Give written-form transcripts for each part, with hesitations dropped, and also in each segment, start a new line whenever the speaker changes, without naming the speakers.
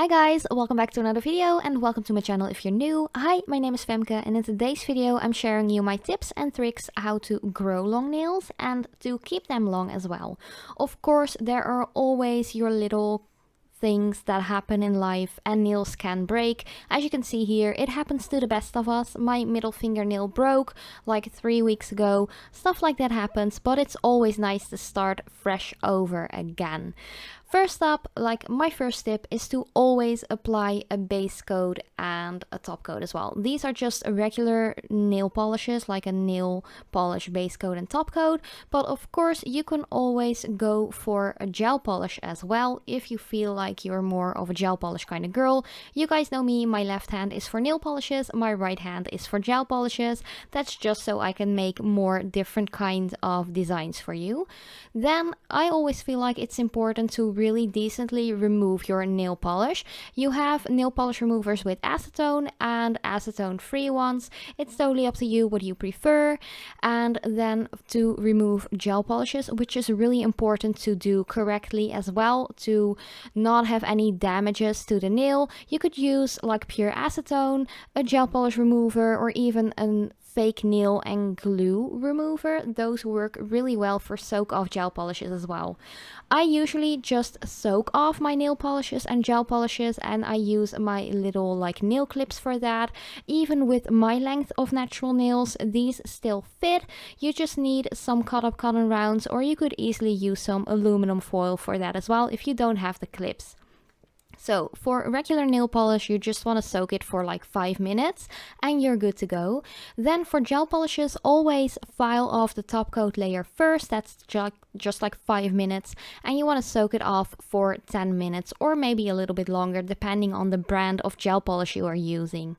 Hi guys, welcome back to another video and welcome to my channel if you're new. Hi, my name is Femke and in today's video I'm sharing you my tips and tricks how to grow long nails and to keep them long as well. Of course, there are always your little things that happen in life and nails can break. As you can see here, it happens to the best of us. My middle fingernail broke like 3 weeks ago. Stuff like that happens, but it's always nice to start fresh over again. First up, like my first tip is to always apply a base coat and a top coat as well. These are just regular nail polishes, like a nail polish base coat and top coat. But of course, you can always go for a gel polish as well if you feel like you're more of a gel polish kind of girl. You guys know me, my left hand is for nail polishes, my right hand is for gel polishes. That's just so I can make more different kinds of designs for you. Then I always feel like it's important to really decently remove your nail polish. You have nail polish removers with acetone and acetone free ones. It's totally up to you what you prefer. And then to remove gel polishes, which is really important to do correctly as well, to not have any damages to the nail. You could use like pure acetone, a gel polish remover, or even a fake nail and glue remover. Those work really well for soak off gel polishes as well. I usually just soak off my nail polishes and gel polishes, and I use my little like nail clips for that. Even with my length of natural nails, these still fit. You just need some cut up cotton rounds, or you could easily use some aluminum foil for that as well if you don't have the clips. So for regular nail polish, you just want to soak it for like 5 minutes and you're good to go. Then for gel polishes, always file off the top coat layer first. That's just like 5 minutes, and you want to soak it off for 10 minutes or maybe a little bit longer depending on the brand of gel polish you are using.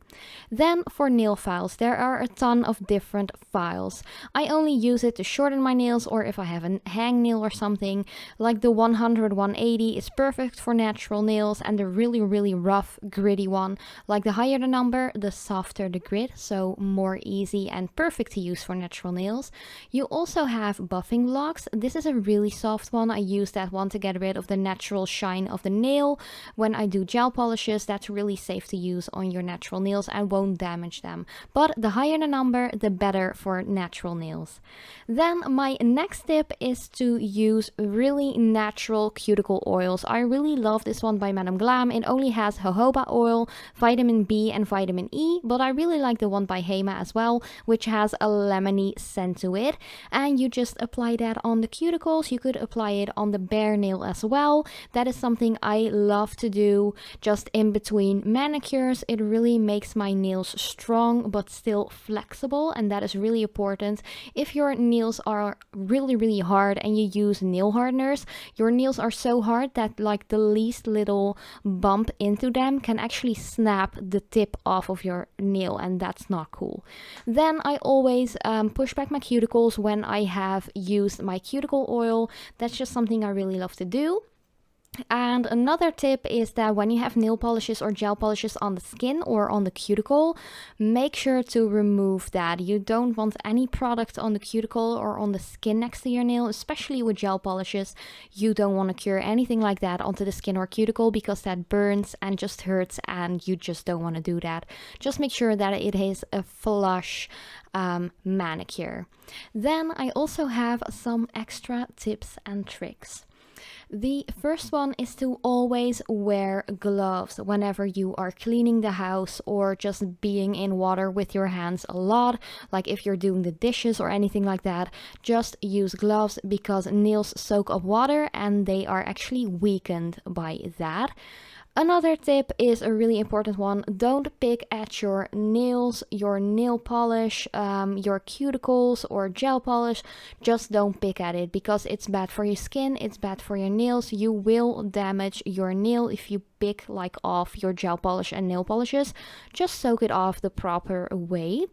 Then for nail files, there are a ton of different files. I only use it to shorten my nails, or if I have a hangnail or something. Like the 100-180 is perfect for natural nails, and the really rough gritty one, like the higher the number the softer the grit, so more easy and perfect to use for natural nails. You also have buffing blocks. This is a really soft one. I use that one to get rid of the natural shine of the nail. When I do gel polishes, that's really safe to use on your natural nails and won't damage them, but the higher the number the better for natural nails. Then my next tip is to use really natural cuticle oils. I really love this one by Madam Glam. It only has jojoba oil, vitamin B and vitamin E, but I really like the one by Hema as well, which has a lemony scent to it. And you just apply that on the cuticles. You could apply it on the bare nail as well. That is something I love to do just in between manicures. It really makes my nails strong but still flexible, and that is really important. If your nails are really hard and you use nail hardeners, your nails are so hard that like the least little bump into them can actually snap the tip off of your nail, and that's not cool. Then I always push back my cuticles when I have used my cuticle oil. That's just something I really love to do. And another tip is that when you have nail polishes or gel polishes on the skin or on the cuticle, make sure to remove that. You don't want any product on the cuticle or on the skin next to your nail, especially with gel polishes. You don't want to cure anything like that onto the skin or cuticle because that burns and just hurts, and you just don't want to do that. Just make sure that it is a flush manicure. Then I also have some extra tips and tricks. The first one is to always wear gloves whenever you are cleaning the house or just being in water with your hands a lot. Like if you're doing the dishes or anything like that, just use gloves because nails soak up water and they are actually weakened by that. Another tip is a really important one. Don't pick at your nails, your nail polish, your cuticles or gel polish. Just don't pick at it because it's bad for your skin, it's bad for your nails. You will damage your nail if you pick like off your gel polish and nail polishes. Just soak it off the proper way.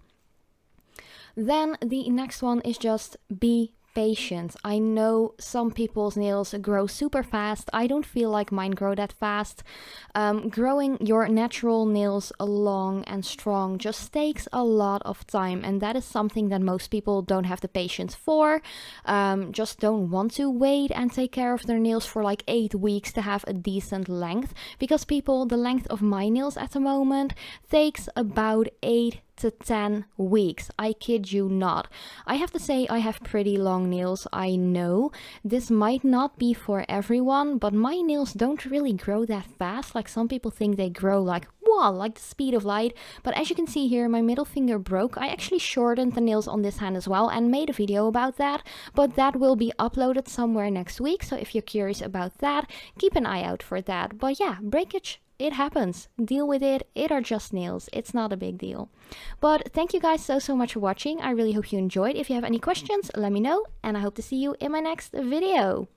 Then the next one is just be patience. I know some people's nails grow super fast. I don't feel like mine grow that fast. Growing your natural nails long and strong just takes a lot of time, and that is something that most people don't have the patience for. Just don't want to wait and take care of their nails for like 8 weeks to have a decent length, because people, the length of my nails at the moment takes about 8 to 10 weeks. I kid you not. I have to say, I have pretty long nails. I know this might not be for everyone, but my nails don't really grow that fast. Like some people think they grow like, wow, like the speed of light. But as you can see here, my middle finger broke. I actually shortened the nails on this hand as well and made a video about that, but that will be uploaded somewhere next week. So if you're curious about that, keep an eye out for that. But yeah, breakage, it happens. Deal with it. It are just nails. It's not a big deal. But thank you guys so much for watching. I really hope you enjoyed. If you have any questions, let me know, and I hope to see you in my next video.